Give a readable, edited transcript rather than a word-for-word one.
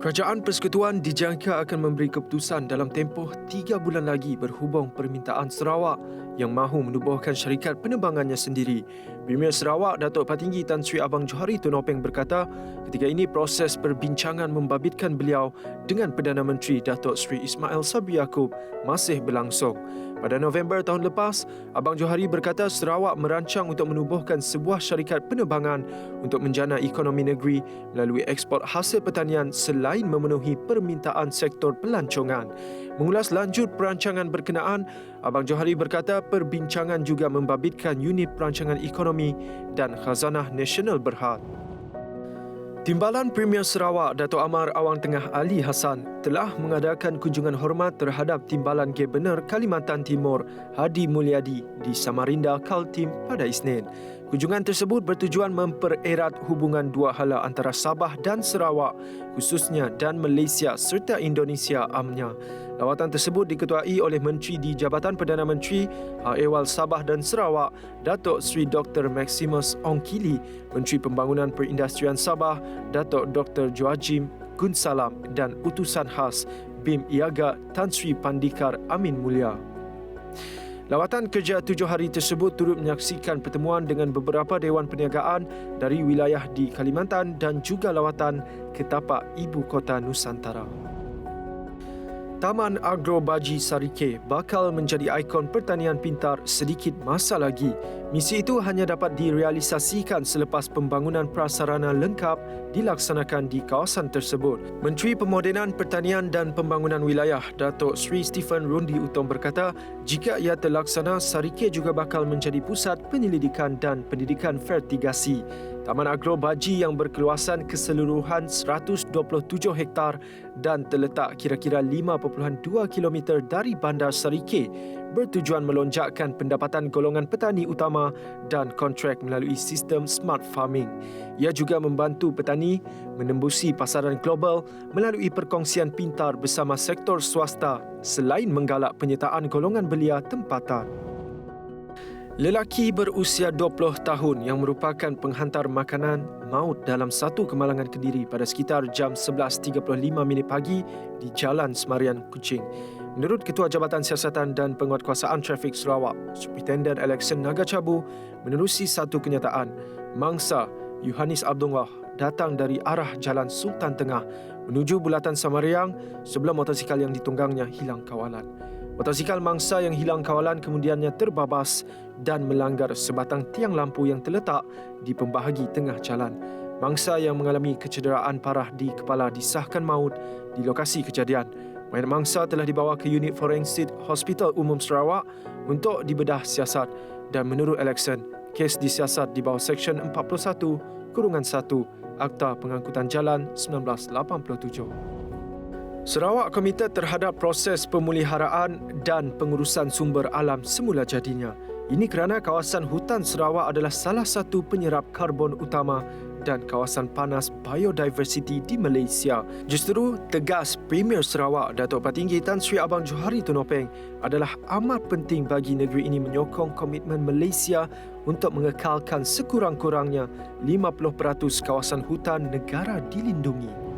Kerajaan Persekutuan dijangka akan memberi keputusan dalam tempoh 3 bulan lagi berhubung permintaan Sarawak yang mahu menubuhkan syarikat penerbangannya sendiri. Premier Sarawak, Datuk Patinggi Tan Sri Abang Johari Tun Openg berkata, ketika ini proses perbincangan membabitkan beliau dengan Perdana Menteri Datuk Sri Ismail Sabri Yaakob masih berlangsung. Pada November tahun lepas, Abang Johari berkata Sarawak merancang untuk menubuhkan sebuah syarikat penerbangan untuk menjana ekonomi negeri melalui ekspor hasil pertanian selain memenuhi permintaan sektor pelancongan. Mengulas lanjut perancangan berkenaan, Abang Johari berkata perbincangan juga membabitkan unit perancangan ekonomi dan Khazanah Nasional Berhad. Timbalan Premier Sarawak Datuk Amar Awang Tengah Ali Hassan telah mengadakan kunjungan hormat terhadap Timbalan Gabenor Kalimantan Timur Hadi Mulyadi di Samarinda, Kaltim pada Isnin. Kunjungan tersebut bertujuan mempererat hubungan dua hala antara Sabah dan Sarawak khususnya dan Malaysia serta Indonesia amnya. Lawatan tersebut diketuai oleh Menteri di Jabatan Perdana Menteri Hak Ehwal Sabah dan Sarawak Datuk Sri Dr. Maximus Ongkili, Menteri Pembangunan Perindustrian Sabah Datuk Dr. Joachim Gunsalam dan Utusan Khas BIM Iaga Tan Sri Pandikar Amin Mulia. Lawatan kerja 7 hari tersebut turut menyaksikan pertemuan dengan beberapa Dewan Perniagaan dari wilayah di Kalimantan dan juga lawatan ke tapak Ibu Kota Nusantara. Taman Agro Baji Sarike bakal menjadi ikon pertanian pintar sedikit masa lagi. Misi itu hanya dapat direalisasikan selepas pembangunan prasarana lengkap dilaksanakan di kawasan tersebut. Menteri Pemodenan Pertanian dan Pembangunan Wilayah Datuk Sri Stephen Rundi Utom berkata, jika ia terlaksana, Sarike juga bakal menjadi pusat penyelidikan dan pendidikan fertigasi. Taman Agro Baji yang berkeluasan keseluruhan 127 hektar dan terletak kira-kira 5.2 km dari Bandar Sarike bertujuan melonjakkan pendapatan golongan petani utama dan kontrak melalui sistem smart farming. Ia juga membantu petani menembusi pasaran global melalui perkongsian pintar bersama sektor swasta selain menggalak penyertaan golongan belia tempatan. Lelaki berusia 20 tahun yang merupakan penghantar makanan maut dalam satu kemalangan Kediri pada sekitar jam 11.35 pagi di Jalan Semarian, Kuching. Menurut Ketua Jabatan Siasatan dan Penguatkuasaan Trafik Sarawak, Superintendent Election Naga Cabu menerusi satu kenyataan, mangsa Yohanis Abdullah datang dari arah Jalan Sultan Tengah menuju Bulatan Samariang sebelum motosikal yang ditunggangnya hilang kawalan. Motosikal mangsa yang hilang kawalan kemudiannya terbabas dan melanggar sebatang tiang lampu yang terletak di pembahagi tengah jalan. Mangsa yang mengalami kecederaan parah di kepala disahkan maut di lokasi kejadian. Mayat mangsa telah dibawa ke unit forensik Hospital Umum Sarawak untuk dibedah siasat dan menurut Election, kes disiasat di bawah Seksyen 41-1 Akta Pengangkutan Jalan 1987. Sarawak komited terhadap proses pemeliharaan dan pengurusan sumber alam semula jadinya. Ini kerana kawasan hutan Sarawak adalah salah satu penyerap karbon utama dan kawasan panas biodiversity di Malaysia. Justru tegas Premier Sarawak Datuk Patinggi Tan Sri Abang Johari Tun Openg adalah amat penting bagi negeri ini menyokong komitmen Malaysia untuk mengekalkan sekurang-kurangnya 50% kawasan hutan negara dilindungi.